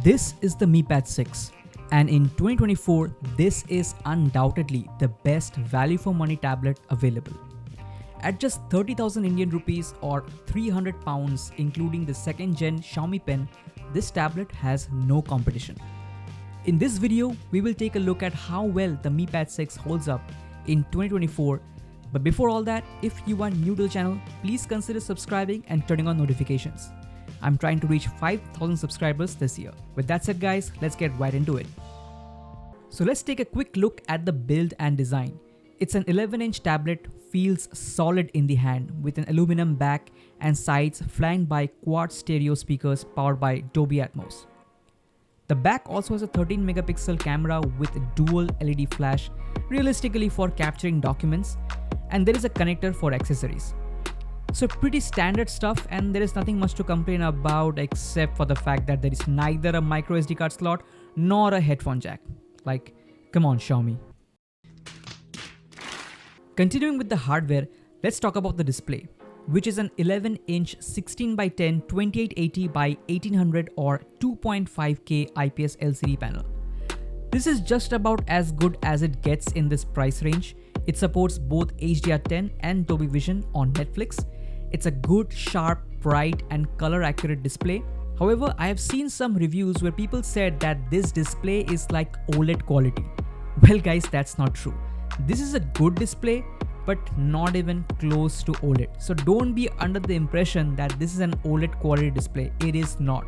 This is the Mi Pad 6, and in 2024, this is undoubtedly the best value for money tablet available. At just 30,000 Indian rupees or 300 pounds including the second gen Xiaomi pen, this tablet has no competition. In this video, we will take a look at how well the Mi Pad 6 holds up in 2024. But before all that, if you are new to the channel, please consider subscribing and turning on notifications. I'm trying to reach 5,000 subscribers this year. With that said guys, let's get right into it. So let's take a quick look at the build and design. It's an 11-inch tablet, feels solid in the hand with an aluminum back and sides flanked by quad stereo speakers powered by Dolby Atmos. The back also has a 13 megapixel camera with dual LED flash, realistically for capturing documents, and there is a connector for accessories. So pretty standard stuff, and there is nothing much to complain about except for the fact that there is neither a micro SD card slot nor a headphone jack. Like, come on Xiaomi. Continuing with the hardware, let's talk about the display, which is an 11-inch 16x10 2880 by 1800 or 2.5K IPS LCD panel. This is just about as good as it gets in this price range. It supports both HDR10 and Dolby Vision on Netflix. It's a good, sharp, bright and color accurate display. However, I have seen some reviews where people said that this display is like OLED quality. Well guys, that's not true. This is a good display, but not even close to OLED. So don't be under the impression that this is an OLED quality display. It is not.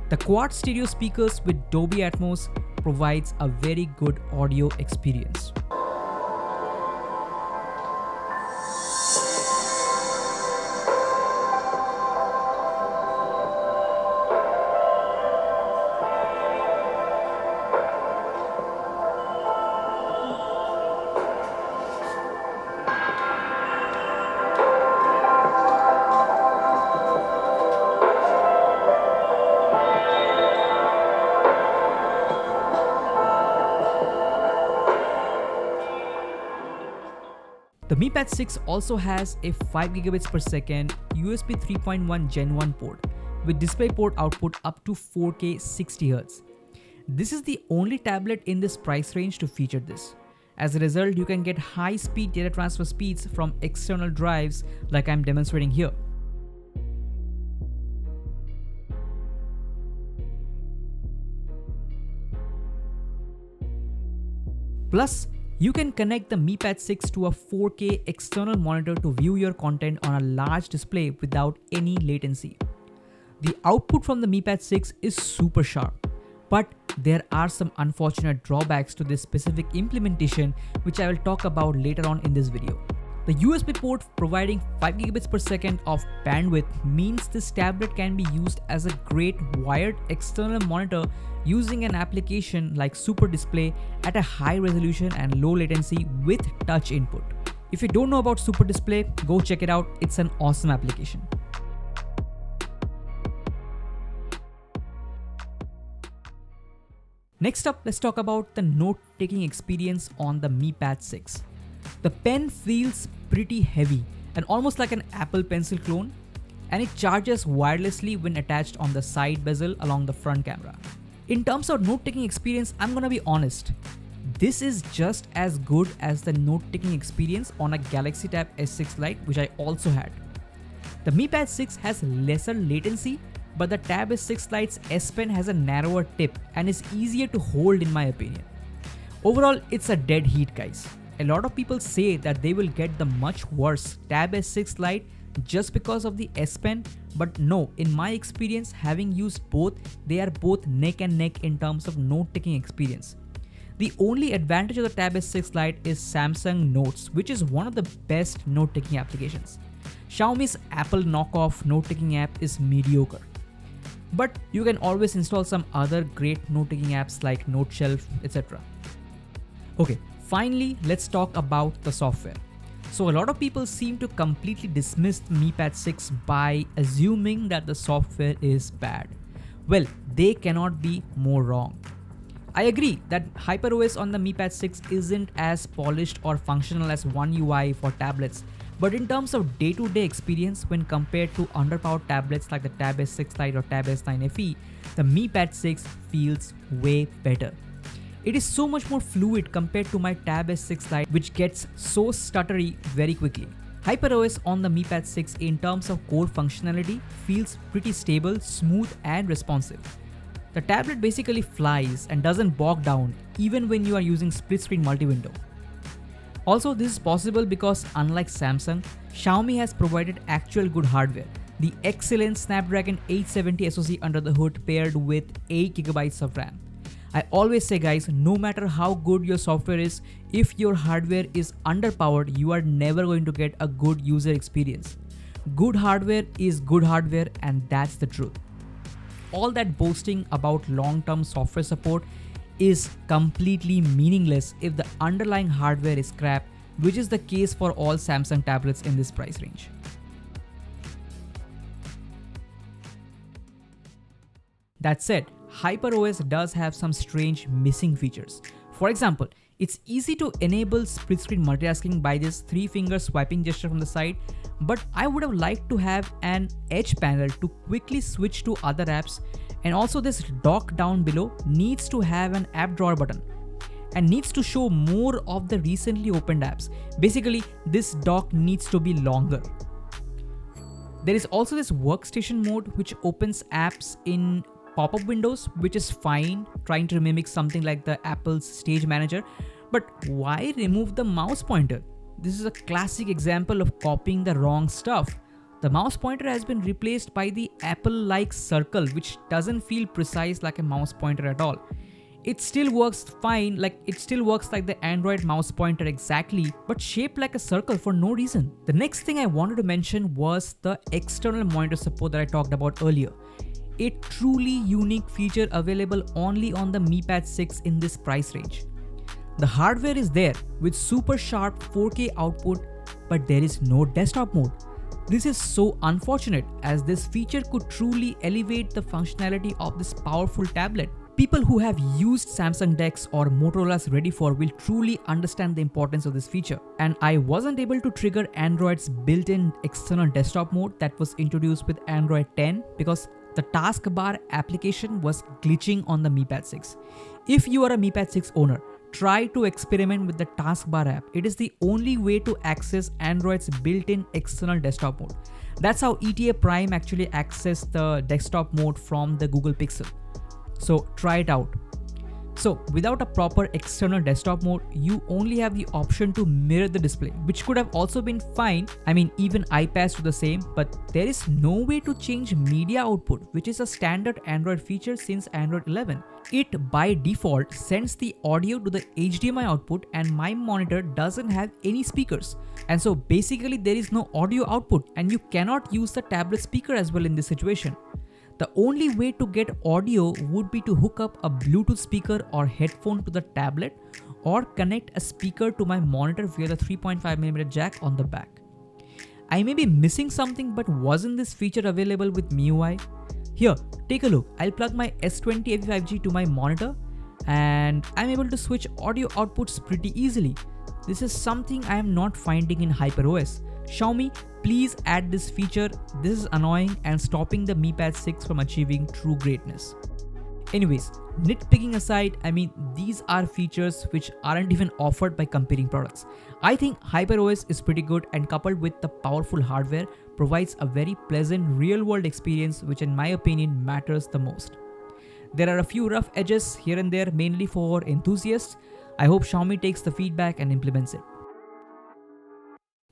The quad stereo speakers with Dolby Atmos provides a very good audio experience. The Mi Pad 6 also has a 5 gigabits per second USB 3.1 Gen 1 port with DisplayPort output up to 4K 60Hz. This is the only tablet in this price range to feature this. As a result, you can get high-speed data transfer speeds from external drives like I'm demonstrating here. Plus, you can connect the Mi Pad 6 to a 4K external monitor to view your content on a large display without any latency. The output from the Mi Pad 6 is super sharp, but there are some unfortunate drawbacks to this specific implementation which I will talk about later on in this video. The USB port providing 5 gigabits per second of bandwidth means this tablet can be used as a great wired external monitor using an application like Super Display at a high resolution and low latency with touch input. If you don't know about Super Display, go check it out. It's an awesome application. Next up, let's talk about the note-taking experience on the Mi Pad 6. The pen feels pretty heavy and almost like an Apple Pencil clone, and it charges wirelessly when attached on the side bezel along the front camera. In terms of note-taking experience, I'm gonna be honest. This is just as good as the note-taking experience on a Galaxy Tab S6 Lite, which I also had. The Mi Pad 6 has lesser latency, but the Tab S6 Lite's S Pen has a narrower tip and is easier to hold in my opinion. Overall, it's a dead heat guys. A lot of people say that they will get the much worse Tab S6 Lite just because of the S Pen, but no, in my experience, having used both, they are both neck and neck in terms of note-taking experience. The only advantage of the Tab S6 Lite is Samsung Notes, which is one of the best note-taking applications. Xiaomi's Apple knockoff note-taking app is mediocre. But you can always install some other great note-taking apps like Note Shelf, etc. Okay, finally, let's talk about the software. So a lot of people seem to completely dismiss the Mi Pad 6 by assuming that the software is bad. Well, they cannot be more wrong. I agree that HyperOS on the Mi Pad 6 isn't as polished or functional as One UI for tablets, But in terms of day-to-day experience when compared to underpowered tablets like the Tab S6 Lite or Tab S9 FE, the Mi Pad 6 feels way better. It is so much more fluid compared to my Tab S6 Lite, which gets so stuttery very quickly. HyperOS on the Mi Pad 6 in terms of core functionality feels pretty stable, smooth and responsive. The tablet basically flies and doesn't bog down even when you are using split screen multi-window. Also, this is possible because unlike Samsung, Xiaomi has provided actual good hardware. The excellent Snapdragon 870 SoC under the hood paired with 8GB of RAM. I always say guys, no matter how good your software is, if your hardware is underpowered, you are never going to get a good user experience. Good hardware is good hardware and that's the truth. All that boasting about long-term software support is completely meaningless if the underlying hardware is crap, which is the case for all Samsung tablets in this price range. That said, HyperOS does have some strange missing features. For example, it's easy to enable split screen multitasking by this 3-finger swiping gesture from the side, but I would have liked to have an edge panel to quickly switch to other apps, and also this dock down below needs to have an app drawer button and needs to show more of the recently opened apps. Basically, this dock needs to be longer. There is also this workstation mode which opens apps in pop-up windows, which is fine, trying to mimic something like the Apple's Stage Manager, but why remove the mouse pointer? This is a classic example of copying the wrong stuff. The mouse pointer has been replaced by the Apple-like circle, which doesn't feel precise like a mouse pointer at all. It still works fine, it still works like the Android mouse pointer exactly, but shaped like a circle for no reason. The next thing I wanted to mention was the external monitor support that I talked about earlier. A truly unique feature available only on the Mi Pad 6 in this price range. The hardware is there with super sharp 4K output, but there is no desktop mode. This is so unfortunate as this feature could truly elevate the functionality of this powerful tablet. People who have used Samsung DeX or Motorola's Ready For will truly understand the importance of this feature. And I wasn't able to trigger Android's built-in external desktop mode that was introduced with Android 10 because the taskbar application was glitching on the Mi Pad 6. If you are a Mi Pad 6 owner, try to experiment with the taskbar app. It is the only way to access Android's built-in external desktop mode. That's how ETA Prime actually accessed the desktop mode from the Google Pixel. So try it out. So without a proper external desktop mode, you only have the option to mirror the display, which could have also been fine. I mean, even iPads do the same, but there is no way to change media output, which is a standard Android feature since Android 11. It by default sends the audio to the HDMI output and my monitor doesn't have any speakers. And so basically there is no audio output and you cannot use the tablet speaker as well in this situation. The only way to get audio would be to hook up a Bluetooth speaker or headphone to the tablet or connect a speaker to my monitor via the 3.5mm jack on the back. I may be missing something, but wasn't this feature available with MIUI? Here, take a look. I'll plug my S20 FE5G to my monitor and I'm able to switch audio outputs pretty easily. This is something I am not finding in HyperOS. Xiaomi, please add this feature. This is annoying and stopping the Mi Pad 6 from achieving true greatness. Anyways, nitpicking aside, I mean, these are features which aren't even offered by competing products. I think HyperOS is pretty good and coupled with the powerful hardware provides a very pleasant real-world experience which in my opinion matters the most. There are a few rough edges here and there mainly for enthusiasts. I hope Xiaomi takes the feedback and implements it.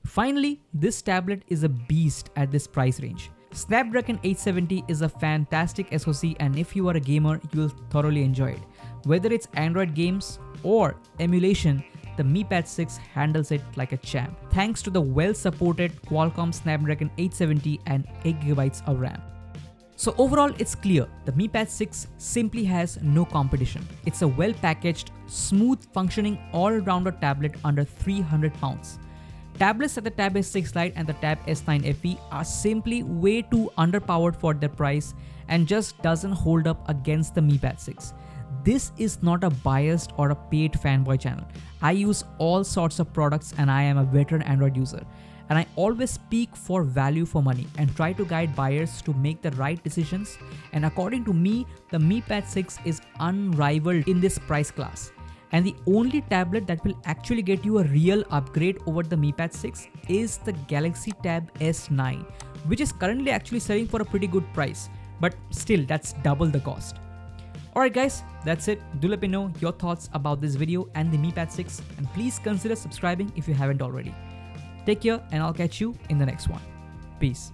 Finally, this tablet is a beast at this price range. Snapdragon 870 is a fantastic SoC and if you are a gamer, you will thoroughly enjoy it. Whether it's Android games or emulation, the Mi Pad 6 handles it like a champ, thanks to the well-supported Qualcomm Snapdragon 870 and 8GB of RAM. So overall, it's clear, the Mi Pad 6 simply has no competition. It's a well-packaged, smooth functioning all-rounder tablet under 300 pounds. Tablets like the Tab S6 Lite and the Tab S9 FE are simply way too underpowered for their price and just doesn't hold up against the Mi Pad 6. This is not a biased or a paid fanboy channel. I use all sorts of products and I am a veteran Android user. and I always speak for value for money and try to guide buyers to make the right decisions. And according to me, the Mi Pad 6 is unrivaled in this price class. And the only tablet that will actually get you a real upgrade over the Mi Pad 6 is the Galaxy Tab S9, which is currently actually selling for a pretty good price, but still that's double the cost. Alright guys, that's it. Do let me know your thoughts about this video and the Mi Pad 6, and please consider subscribing if you haven't already. Take care, and I'll catch you in the next one. Peace.